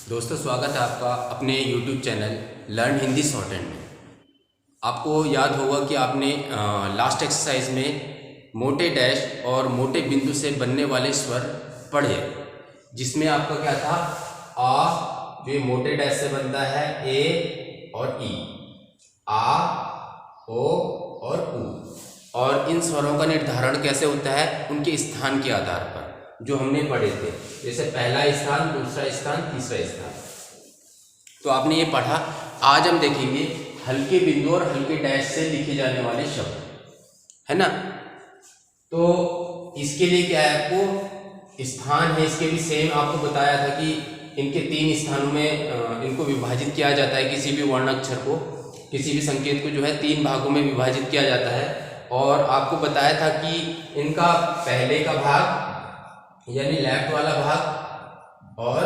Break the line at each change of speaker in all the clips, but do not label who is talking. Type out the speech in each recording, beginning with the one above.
दोस्तों, स्वागत है आपका अपने YouTube channel learn Hindi short hand में। आपको याद होगा कि आपने लास्ट एक्सरसाइज में मोटे डैश और मोटे बिंदु से बनने वाले स्वर पढ़े, जिसमें आपका क्या था, आ जो ये मोटे डैश से बनता है, ए और ई, आ, ओ और ऊ। और इन स्वरों का निर्धारण कैसे होता है, उनके स्थान के आधार पर, जो हमने पढ़े थे। जैसे पहला स्थान, दूसरा स्थान, तीसरा स्थान। तो आपने ये पढ़ा। आज हम देखेंगे हल्के बिंदु और हल्के डैश से लिखे जाने वाले शब्द, है ना। तो इसके लिए क्या है, आपको स्थान है, इसके भी सेम आपको बताया था कि इनके 3 स्थानों में इनको विभाजित किया जाता है। किसी भी वर्ण अक्षर को, किसी भी संकेत को जो है 3 भागों में विभाजित किया जाता है। और आपको बताया था कि इनका पहले का भाग यानी लेफ्ट वाला भाग और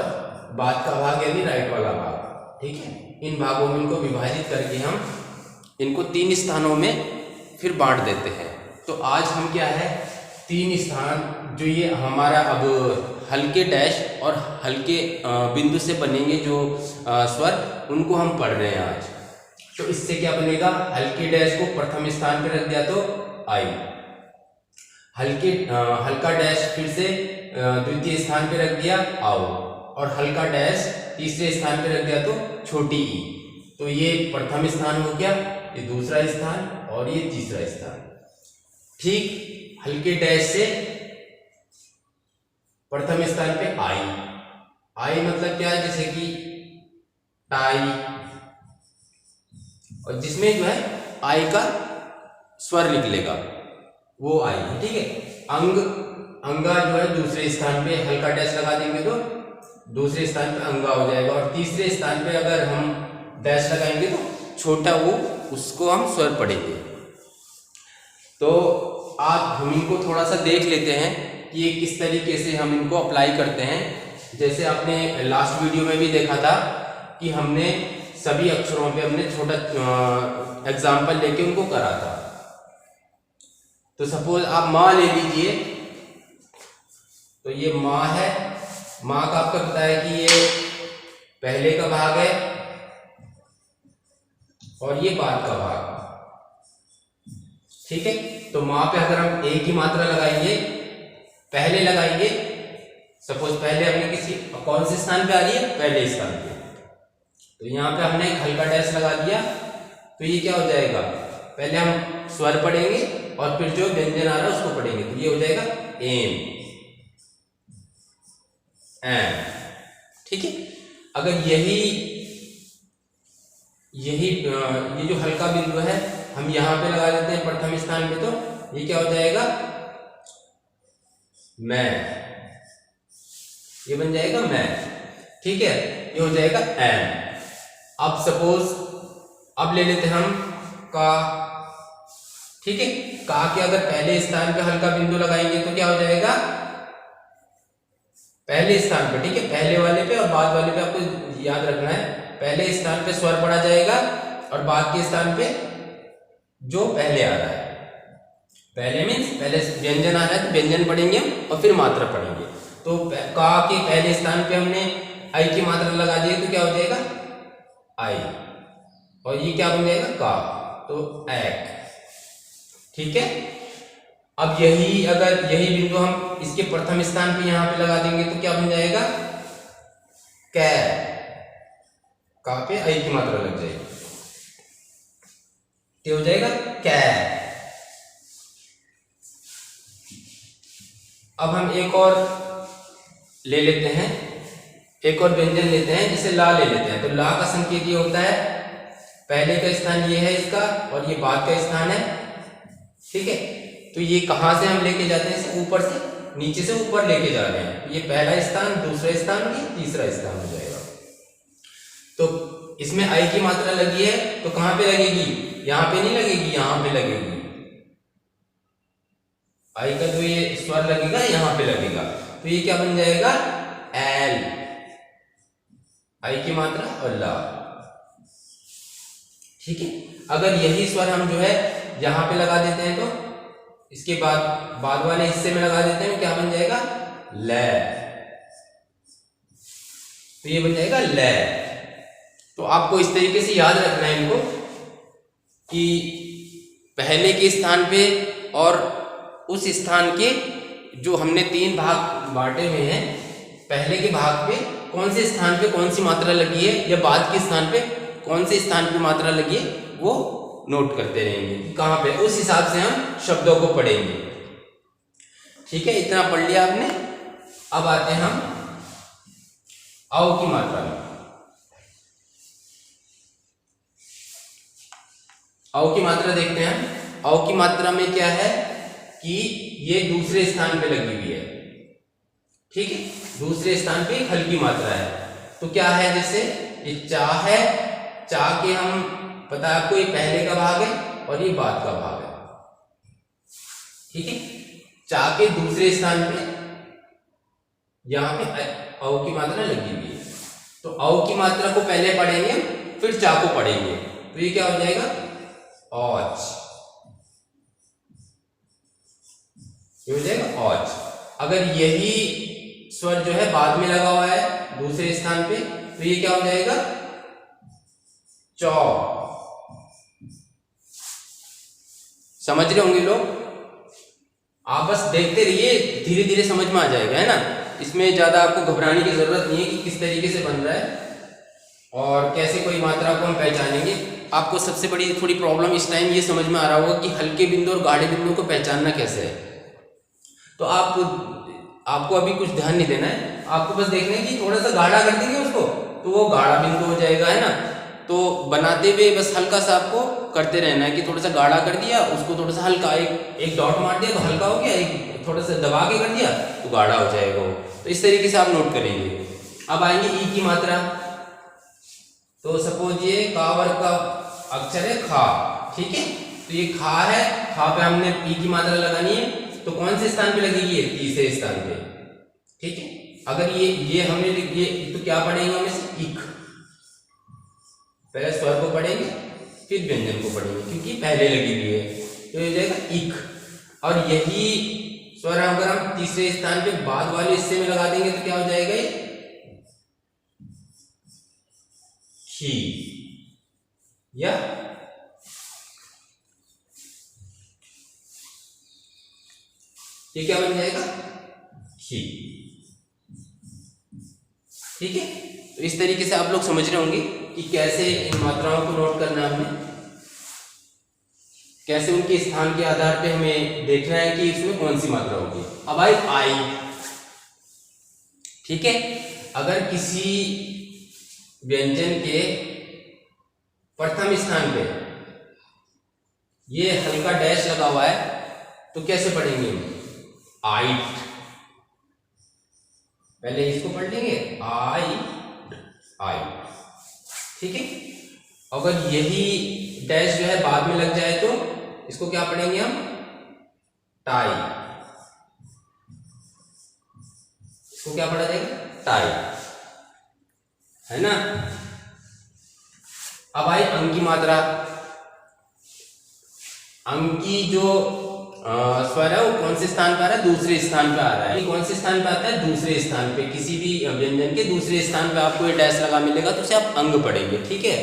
बाद का भाग यानी राइट वाला भाग, ठीक है। इन भागों में इनको विभाजित करके हम इनको 3 स्थानों में फिर बांट देते हैं। तो आज हम क्या है, 3 स्थान जो ये हमारा अब हल्के डैश और हल्के बिंदु से बनेंगे जो स्वर, उनको हम पढ़ रहे हैं आज। तो इससे क्या बनेगा, हल्के डैश को प्रथम स्थान पर रख दिया तो आई, हल्का डैश फिर से द्वितीय स्थान पे रख दिया आओ, और हल्का डैश तीसरे स्थान पे रख दिया तो छोटी ई। तो ये प्रथम स्थान हो गया, ये दूसरा स्थान और ये तीसरा स्थान। ठीक हल्के डैश से प्रथम स्थान पे आई, आई मतलब क्या है, जैसे कि टाई, और जिसमें जो है आई का स्वर निकलेगा वो आई है, ठीक है। अंगा जो है दूसरे स्थान पे हल्का डैश लगा देंगे तो दूसरे स्थान पे अंगा हो जाएगा, और तीसरे स्थान पे अगर हम डैश लगाएंगे तो छोटा वो, उसको हम स्वर पढ़ेंगे। तो आप हम इनको थोड़ा सा देख लेते हैं कि ये किस तरीके से हम इनको अप्लाई करते हैं। जैसे आपने लास्ट वीडियो में भी देखा था कि हमने सभी अक्षरों पे हमने छोटा एग्जाम्पल लेके उनको करा था। तो सपोज आप माँ ले लीजिए, तो ये माँ है, माँ का आपको पता है कि ये पहले का भाग है और ये बाद का भाग, ठीक है। तो माँ पे अगर हम एक ही मात्रा लगाएंगे, पहले लगाएंगे, सपोज पहले हमने किसी कौन से स्थान पे आ रही है, पहले स्थान पे, तो यहाँ पे हमने एक हल्का डैश लगा दिया, तो ये क्या हो जाएगा, पहले हम स्वर पढ़ेंगे और फिर जो व्यंजन आ रहा है उसको पढ़ेंगे, तो ये हो जाएगा एम, एम, ठीक है। अगर ये जो हल्का बिंदु है हम यहाँ पे लगा देते हैं प्रथम स्थान पे, तो ये क्या हो जाएगा, मैं, ये बन जाएगा मैं, ठीक है। ये हो जाएगा एम। अब सपोज अब ले लेते हैं हम का, ठीक है। का के अगर पहले स्थान पे हल्का बिंदु लगाएंगे तो क्या हो जाएगा, पहले स्थान पे, ठीक है, पहले वाले पे और बाद वाले पे आपको याद रखना है। पहले स्थान पे स्वर पढ़ा जाएगा और बाद के स्थान पे जो पहले आ रहा है, पहले मीन्स पहले व्यंजन आ रहा है तो व्यंजन पढ़ेंगे हम और फिर मात्रा पढ़ेंगे। तो का के पहले स्थान पे हमने आई की मात्रा लगा दी, तो क्या हो जाएगा आई, और ये क्या बन जाएगा का, तो एक, ठीक है। अब अगर यही बिंदु हम इसके प्रथम स्थान पे यहाँ पे लगा देंगे तो क्या बन जाएगा, कै, का पे आई की मात्रा लग जाएगी, क्या हो जाएगा कै। अब हम एक और ले लेते हैं, एक और व्यंजन लेते हैं, जैसे ला ले लेते हैं। तो ला का संकेत ये होता है, पहले का स्थान ये है इसका और ये बाद का स्थान है, ठीक है। तो ये कहां से हम लेके जाते हैं, ऊपर से नीचे से ऊपर लेके जा रहे हैं। ये पहला स्थान, दूसरा स्थान, ये तीसरा स्थान हो जाएगा। तो इसमें आई की मात्रा लगी है तो कहां पे लगेगी, यहां पे नहीं लगेगी, यहां पे लगेगी। आई का जो ये स्वर लगेगा यहां पे लगेगा, तो ये क्या बन जाएगा एल, आई की मात्रा और ला, ठीक है। अगर यही स्वर हम जो है यहां पे लगा देते हैं तो इसके बाद वाले हिस्से में लगा देते हैं, क्या बन जाएगा ले, तो ये बन जाएगा ल। तो आपको इस तरीके से याद रखना है इनको कि पहले के स्थान पे और उस स्थान के जो हमने 3 भाग बांटे हुए हैं, पहले के भाग पे कौन से स्थान पे कौन सी मात्रा लगी है या बाद के स्थान पे कौन से स्थान पे मात्रा लगी है वो नोट करते रहेंगे कहाँ पे, उस हिसाब से हम शब्दों को पढ़ेंगे। ठीक है, इतना पढ़ लिया आपने। अब आते हैं हम औ की मात्रा में। औ की मात्रा देखते हैं। औ की मात्रा में क्या है कि ये दूसरे स्थान पे लगी हुई है। ठीक है, दूसरे स्थान पे एक हल्की मात्रा है। तो क्या है, जैसे ये चा है, चा के हम पता है आपको ये पहले का भाग है और ये बाद का भाग है। ठीक है, चा के दूसरे स्थान पे यहाँ पे औ की मात्रा लगी हुई है। तो औ की मात्रा को पहले पढ़ेंगे, फिर चा को पढ़ेंगे। तो ये क्या हो जाएगा, औच। ये हो जाएगा औच। अगर यही स्वर जो है बाद में लगा हुआ है दूसरे स्थान पे, तो ये क्या हो जाएगा, चौ। समझ रहे होंगे लोग? आप बस देखते रहिए, धीरे धीरे समझ में आ जाएगा, है ना। इसमें ज्यादा आपको घबराने की जरूरत नहीं है कि किस तरीके से बन रहा है और कैसे कोई मात्रा को हम पहचानेंगे। आपको सबसे बड़ी थोड़ी प्रॉब्लम इस टाइम ये समझ में आ रहा होगा कि हल्के बिंदु और गाढ़े बिंदु को पहचानना कैसे है। तो आपको अभी कुछ ध्यान नहीं देना है, आपको बस देखना है कि थोड़ा सा गाढ़ा कर देंगे उसको तो वो गाढ़ा बिंदु हो जाएगा, है ना। तो बनाते हुए बस हल्का सा आपको करते रहना है कि थोड़ा सा गाढ़ा कर दिया, उसको थोड़ा सा हल्का एक डॉट मार दिया तो हल्का हो गया, एक थोड़ा सा दबा के कर दिया तो गाढ़ा हो जाएगा वो। तो इस तरीके से आप नोट करेंगे। अब आएंगे ई की मात्रा। तो सपोज ये का वर्ग का अक्षर है खा। ठीक है, तो ये खा है, खा पे हमने ई की मात्रा लगानी है। तो कौन से स्थान पे लगेगी, ये तीसरे स्थान पे। ठीक है, अगर ये हमने लिख दिए तो क्या पढ़ेंगे हम इसे, इक। पहले स्वर को पढ़ेंगे फिर व्यंजन को पढ़ेंगे क्योंकि पहले लगी हुई है। तो ये जाएगा इक। और यही स्वर अगर हम तीसरे स्थान पे बाद वाले हिस्से में लगा देंगे तो क्या हो जाएगा, ये खी या ये क्या बन जाएगा, खी। ठीक है, तो इस तरीके से आप लोग समझ रहे होंगे कि कैसे इन मात्राओं को नोट करना है हमने, कैसे उनके स्थान के आधार पे हमें देखना है कि इसमें कौन सी मात्रा होगी। अब आई। ठीक है, अगर किसी व्यंजन के प्रथम स्थान पे ये हल्का डैश लगा हुआ है तो कैसे पढ़ेंगे हम, आइट। पहले इसको पढ़ लेंगे, आई। ठीक है, अगर यही डैश जो है बाद में लग जाए तो इसको क्या पढ़ेंगे हम, टाई। इसको क्या पढ़ा जाएगा, टाई, है ना। अब आई अंक की मात्रा। अंक की जो स्वर है वो कौन से स्थान पर आ रहा है, दूसरे स्थान पे आ रहा है। कौन से स्थान पे आता है, दूसरे स्थान पे। किसी भी व्यंजन के दूसरे स्थान पे आपको ये डैश लगा मिलेगा तो उसे आप अंग पढ़ेंगे। ठीक है,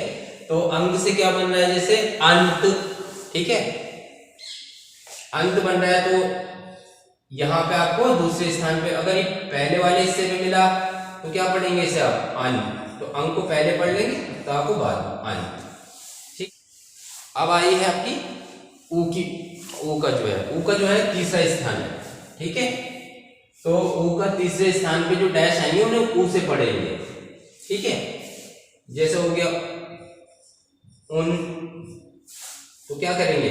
तो अंग से क्या बन रहा है, जैसे अंत। ठीक है, अंत बन रहा है तो यहां पे आपको दूसरे स्थान पे, अगर ये पहले वाले हिस्से में मिला तो क्या पढ़ेंगे इसे आप, अंत। तो अंक को पहले पढ़ लेंगे तो आपको बाद में अंत। ठीक, अब आई है आपकी ऊ की। ऊ का जो है तीसरा स्थान है। ठीक है, तो ऊ का तीसरे स्थान पे जो डैश आएंगे उन्हें ऊ से पढ़ेंगे। ठीक है, जैसे हो गया उन, तो क्या करेंगे,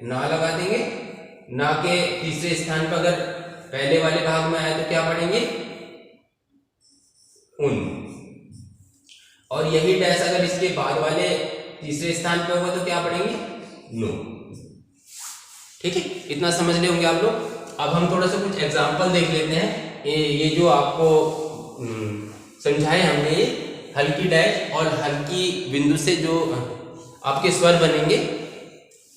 ना लगा देंगे। ना के तीसरे स्थान पर अगर पहले वाले भाग में आए तो क्या पढ़ेंगे, उन। और यही डैश अगर इसके बाद वाले तीसरे स्थान पे होगा तो क्या पढ़ेंगे, नो। ठीक है, इतना समझ ले होंगे आप लोग। अब हम थोड़ा सा कुछ एग्जाम्पल देख लेते हैं। ये जो आपको समझाए हमने, ये हल्की डैश और हल्की बिंदु से जो आपके स्वर बनेंगे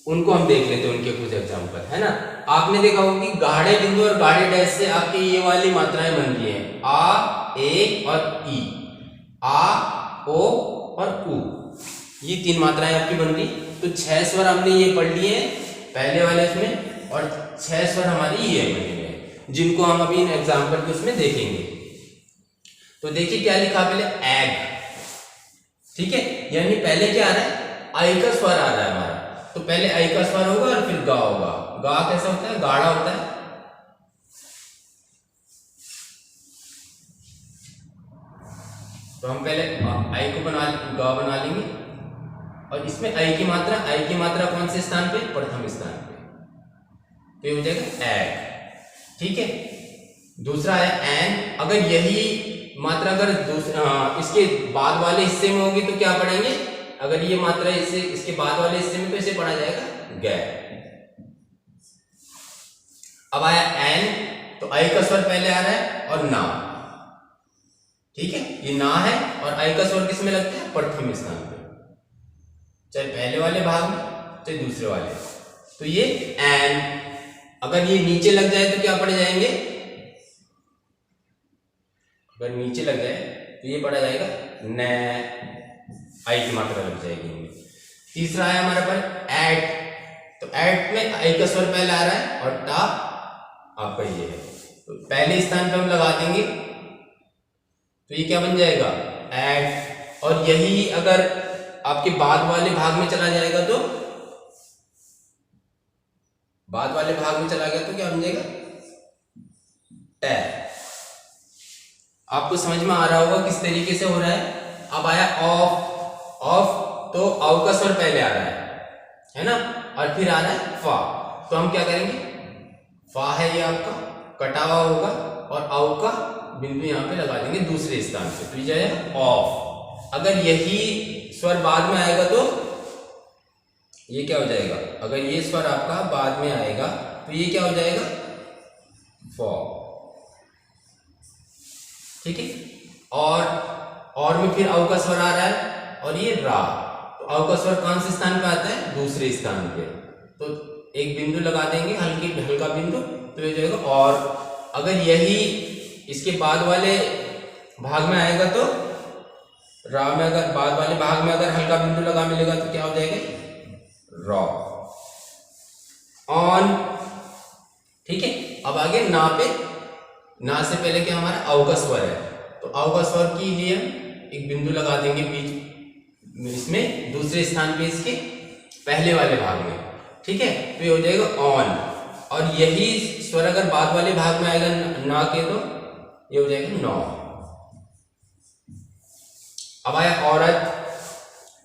उनको हम देख लेते हैं, उनके कुछ एग्जाम्पल, है ना। आपने देखा होगा कि गाढ़े बिंदु और गाढ़े डैश से आपकी ये वाली मात्राएं बनती हैं, आ, ए और ई। आ, ओ और उ, ये 3 मात्राएं आपकी बन गई। तो 6 स्वर हमने ये पढ़ लिए हैं पहले वाले इसमें, और 6 स्वर हमारी ये बने हुए हैं, जिनको हम अभी इन एग्जाम्पल के उसमें देखेंगे। तो देखिए क्या लिखा पहले, एग, ठीक है, यानी पहले क्या आ रहा है, आई का स्वर आ रहा है हमारा। तो पहले आई का स्वर होगा और फिर गा होगा। गा कैसा होता है, गाढ़ा होता है। तो हम पहले आई को गा बना लेंगे, और इसमें आई की मात्रा कौन से स्थान पे, प्रथम स्थान पे, तो ये हो जाएगा एग, ठीक है। दूसरा है एन, अगर यही मात्रा अगर इसके बाद वाले हिस्से में होगी तो क्या पढ़ेंगे, अगर ये मात्रा इसके बाद वाले हिस्से में तो इसे पढ़ा जाएगा गै। अब आया एन, तो आई का स्वर पहले आ रहा है और ना, ठीक है, ये ना है, और आई का स्वर किस में लगता है, प्रथम स्थान पे, चाहे पहले वाले भाग में चाहे दूसरे वाले। तो ये एन, अगर ये नीचे लग जाए तो क्या पढ़े जाएंगे, अगर नीचे लग जाए तो ये पढ़ा जाएगा न, आई की मात्रा लग जाएगी इनमें। तीसरा है हमारे पास एट, तो एट में आई का स्वर पहले आ रहा है और टा आपका ये है, तो पहले स्थान पे हम लगा देंगे, तो ये क्या बन जाएगा एट। और यही अगर आपके बाद वाले भाग में चला जाएगा तो, बाद वाले भाग में चला गया तो क्या बन जाएगा टे। आपको समझ में आ रहा होगा किस तरीके से हो रहा है। अब आया ऑफ, ऑफ तो आउ का स्वर पहले आ रहा है ना, और फिर आ रहा है फा, तो हम क्या करेंगे, फा है ये आपका कटा हुआ होगा, और आउ का बिंदु यहाँ पे लगा देंगे दूसरे स्थान पे, तो ये जाएगा ऑफ। अगर यही स्वर बाद में आएगा तो ये क्या हो जाएगा, अगर ये स्वर आपका बाद में आएगा तो ये क्या हो जाएगा फॉ, ठीक है। और में फिर औ का स्वर आ रहा है और ये रा, तो औ का स्वर कौन से स्थान पे आता है, दूसरे स्थान पे, तो एक बिंदु लगा देंगे हल्का बिंदु, तो ये जाएगा। और अगर यही इसके बाद वाले भाग में आएगा तो रा में, अगर बाद वाले भाग में अगर हल्का बिंदु लगा मिलेगा तो क्या हो जाएगा रॉ, ऑन, ठीक है। अब आगे ना पे, ना से पहले क्या हमारा औ का स्वर है, तो औ का स्वर के लिए एक बिंदु लगा देंगे बीच इसमें दूसरे स्थान पे इसके पहले वाले भाग में, ठीक है, तो ये हो जाएगा ऑन। और यही स्वर अगर बाद वाले भाग में आएगा ना के तो ये हो जाएगा नौ। अब आया औरत,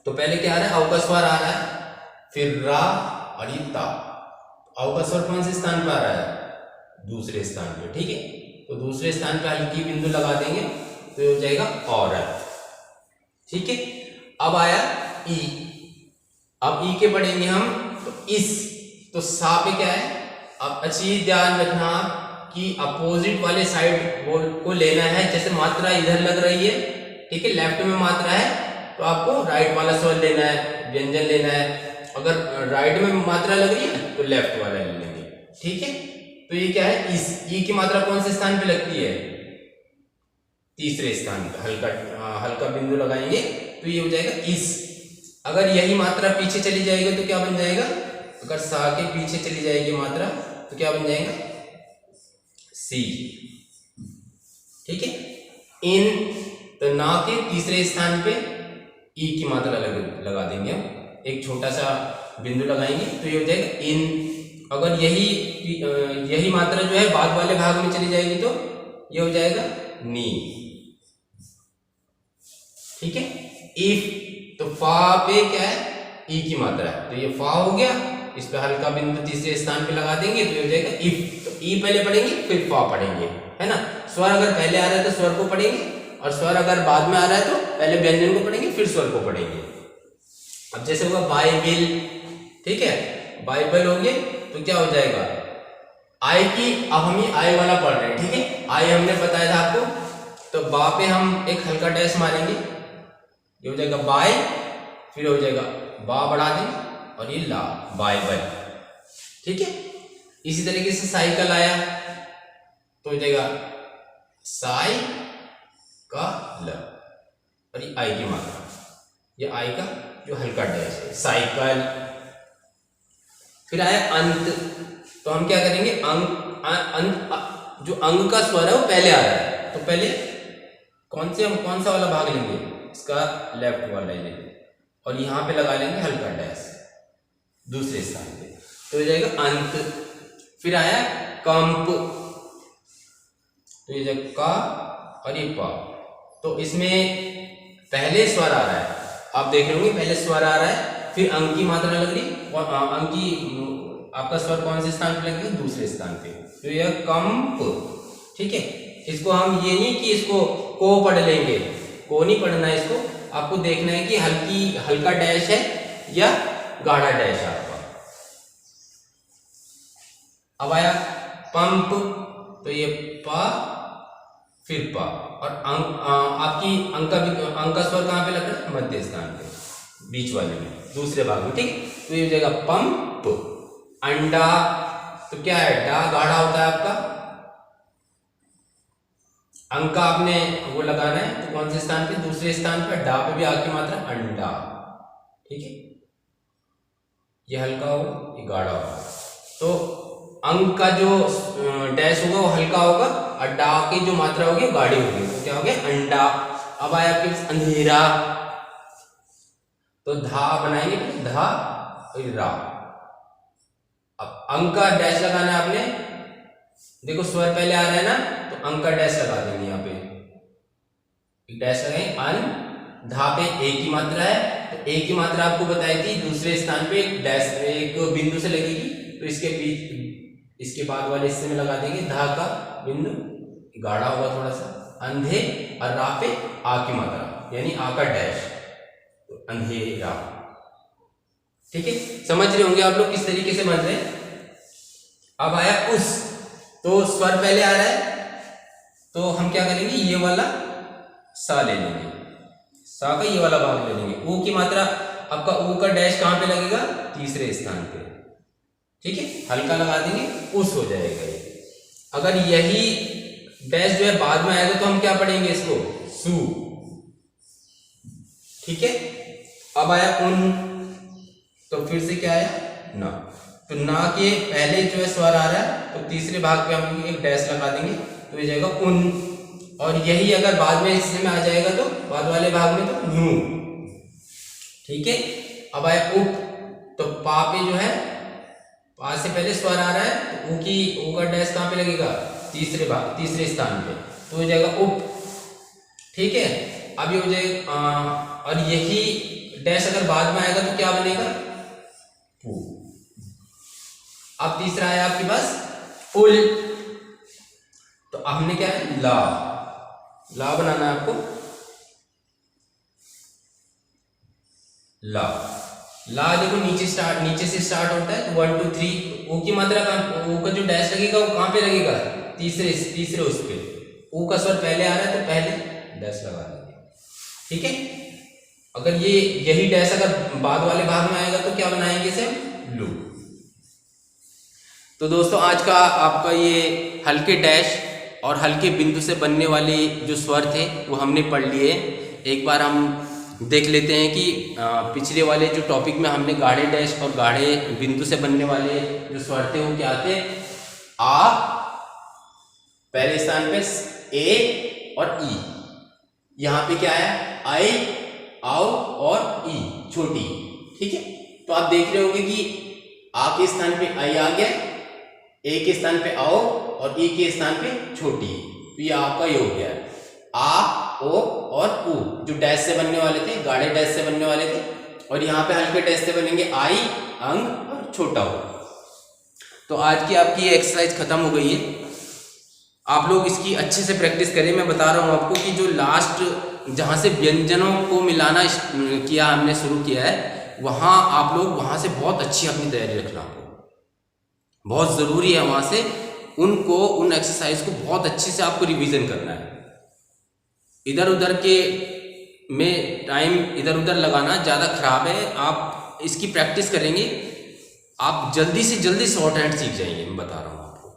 तो पहले क्या आ रहा है औ का स्वर आ रहा है, फिर रा और ये ता, औ का स्वर कौन से स्थान पर आ रहा है, दूसरे स्थान पे, ठीक है, तो दूसरे स्थान पे हल्की बिंदु लगा देंगे तो ये हो जाएगा औरत, ठीक है। अब आया ई, अब ई के पढ़ेंगे हम, तो इस, तो सा पे क्या है, अब अच्छी ध्यान रखना कि अपोजिट वाले साइड को लेना है, जैसे मात्रा इधर लग रही है, ठीक है, लेफ्ट में मात्रा है तो आपको राइट वाला स्वर लेना है, व्यंजन लेना है। अगर राइट में मात्रा लग रही है तो लेफ्ट वाला ले लेंगे, ठीक है। तो ये क्या है इस, ई की मात्रा कौन से स्थान पे लगती है, तीसरे स्थान पे, हल्का बिंदु लगाएंगे तो ये हो जाएगा इस। अगर यही मात्रा पीछे चली जाएगी तो क्या बन जाएगा, अगर सा के पीछे चली जाएगी मात्रा तो क्या बन जाएगा सी, ठीक है। इन, तो ना के तीसरे स्थान पे ई की मात्रा लगा देंगे हम, एक छोटा सा बिंदु लगाएंगे तो ये हो जाएगा इन। अगर यही मात्रा जो है बाद वाले भाग में चली जाएगी तो ये हो जाएगा नी, ठीक है। इफ, तो फा पे क्या है ई की मात्रा है, तो ये फा हो गया, इस पे हल्का बिंदु तीसरे स्थान पे लगा देंगे तो ये हो जाएगा इफ। तो ई पहले पढ़ेंगे फिर फा पढ़ेंगे, है ना। स्वर अगर पहले आ रहा है तो स्वर को पढ़ेंगे, और स्वर अगर बाद में आ रहा है तो पहले व्यंजन को पढ़ेंगे फिर स्वर को पढ़ेंगे। अब जैसे होगा बाइबिल, ठीक है, बाइबल होंगे तो क्या हो जाएगा आई की, अब हम ये आई वाला पढ़ रहे हैं, ठीक है। आई हमने बताया था आपको, तो बा पे हम एक हल्का डैश मारेंगे, ये हो जाएगा बाय, फिर हो जाएगा बा बढ़ा देंगे और ये ला, बाइबल, ठीक है। इसी तरीके से साइकिल आया तो हो जाएगा साई का ल, और ये आई की मात्रा, ये आई का जो हल्का डैश है, साइकिल। फिर आया अंत, तो हम क्या करेंगे, अंत जो अंग का स्वर है वो पहले आ रहा है, तो पहले कौन सा वाला भाग लेंगे, इसका लेफ्ट वाला ही लेंगे और यहाँ पे लगा लेंगे हल्का डैश दूसरे स्थान पे, तो हो जाएगा अंत। फिर आया कंप, तो ये जब का और ये पा, तो इसमें पहले स्वर आ रहा है, आप देख रहे होंगे पहले स्वर आ रहा है, फिर अंक की मात्रा लग रही और अंक की आपका स्वर कौन से स्थान पे लगेगा, दूसरे स्थान पे, तो यह कंप। ठीक है, इसको हम ये नहीं कि इसको को पढ़ लेंगे, को नहीं पढ़ना है, इसको आपको देखना है कि हल्का डैश है या गाढ़ा डैश है आपका। अब आया पंप, तो ये पा फिर पा, और आपकी अंक का स्वर कहाँ पे लग रहा है, मध्य स्थान पे, बीच वाले में, दूसरे भाग में। ठीक, तो ये हो जाएगा पंप। अंडा, तो क्या है, डा गाढ़ा होता है आपका, अंक का आपने वो लगाना है, तो कौन से स्थान पे, दूसरे स्थान पे, डा पे भी आ की मात्रा अंडा। ठीक है, ये हल्का हो, ये गाढ़ा होगा, तो अंक का जो डैश होगा वो हल्का होगा और डा की जो मात्रा होगी वो गाढ़ी होगी, तो क्या हो गया, अंडा। अब आया आपके अंधेरा, तो धा बनाएंगे, धा और रा। अब अंक का डैश लगाना है आपने, देखो स्वर पहले आ रहा है ना, तो अंक का डैश लगा देंगे, यहाँ पे एक डैश लगाएंगे, अन धा पे ए की मात्रा है, तो ए की मात्रा आपको बताई थी दूसरे स्थान पे एक डैश एक बिंदु से लगेगी, तो इसके बीच इसके बाद वाले हिस्से में लगा देंगे धा का बिंदु, गाढ़ा होगा थोड़ा सा, अंधे और रा पे आ की मात्रा यानी आ का डैश, तो अंधेरा। ठीक है, समझ रहे होंगे आप लोग किस तरीके से बन रहे हैं। अब आया उस, तो स्वर पहले आ रहा है, तो हम क्या करेंगे, ये वाला सा ले लेंगे, सा का ये वाला भाग ले लेंगे, ऊ की मात्रा आपका ऊ का डैश कहां पे लगेगा, तीसरे स्थान पे। ठीक है, हल्का लगा देंगे, उस हो जाएगा ये। अगर यही डैश जो है बाद में आएगा तो हम क्या पढ़ेंगे इसको, सु। ठीक है, अब आया उन, तो फिर से क्या आया, ना, तो ना के पहले जो है स्वर आ रहा है, तो तीसरे भाग पे हम एक डैश लगा देंगे, तो ये जाएगा उन। और यही अगर बाद में हिस्से में आ जाएगा तो बाद वाले भाग में तो नू। ठीक है, अब आया उप, तो पा पे जो है, पा से पहले स्वर आ रहा है, तो ऊ का डैश कहाँ पे लगेगा, तीसरे स्थान पे, तो हो जाएगा उप। ठीक है, अब ये हो जाएगा और यही डैश अगर बाद में आएगा तो क्या बनेगा, पू। अब तीसरा आया आपके पास उल, तो हमने क्या है, ला, ला बनाना है आपको, ला। ला देखो नीचे से स्टार्ट होता है, तो 1 2 3, ऊ की मात्रा का, ऊ का जो डैश लगेगा वो कहां पे लगेगा, तीसरे उस पे, ऊ का स्वर पहले आ रहा है तो पहले डैश लगा देंगे। ठीक है, अगर यही डैश अगर बाद वाले भाग में आएगा तो क्या बनाएंगे इसे, लू। तो दोस्तों आज का आपका ये हल्के डैश और हल्के बिंदु से बनने वाले जो स्वर थे वो हमने पढ़ लिए। एक बार हम देख लेते हैं कि पिछले वाले जो टॉपिक में हमने गाढ़े डैश और गाढ़े बिंदु से बनने वाले जो स्वर थे वो क्या थे, आ पहले स्थान पे, ए और ई, यहाँ पे क्या है, आई, आओ और ई छोटी। ठीक है, तो आप देख रहे होंगे कि आ के स्थान पे आई आ गया, ए के स्थान पे आओ और ई के स्थान पे छोटी, तो ये आपका ये हो गया आ, ओ और ऊ जो डैश से बनने वाले थे, गाढ़े डैश से बनने वाले थे, और यहाँ पे हल्के डैश से बनेंगे आई, अंग और छोटा ओ। तो आज की आपकी ये एक्सरसाइज खत्म हो गई है, आप लोग इसकी अच्छे से प्रैक्टिस करें। मैं बता रहा हूँ आपको कि जो लास्ट जहाँ से व्यंजनों को मिलाना किया हमने शुरू किया है, वहाँ आप लोग वहाँ से बहुत अच्छी अपनी तैयारी रखना, आपको बहुत ज़रूरी है वहाँ से उन एक्सरसाइज को बहुत अच्छे से आपको रिवीजन करना है। इधर उधर के में टाइम इधर उधर लगाना ज़्यादा खराब है। आप इसकी प्रैक्टिस करेंगे, आप जल्दी से जल्दी शॉर्ट हैंड सीख जाएंगे, मैं बता रहा हूँ आपको।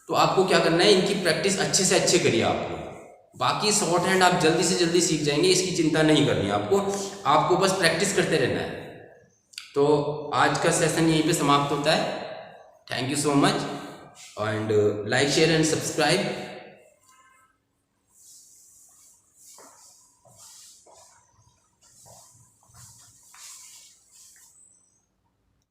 तो आपको क्या करना है, इनकी प्रैक्टिस अच्छे से अच्छे करिए आप लोग, बाकी शॉर्ट हैंड आप जल्दी से जल्दी सीख जाएंगे, इसकी चिंता नहीं करनी है आपको, आपको बस प्रैक्टिस करते रहना है। तो आज का सेशन यहीं पे समाप्त होता है। Thank you so much and like share and subscribe.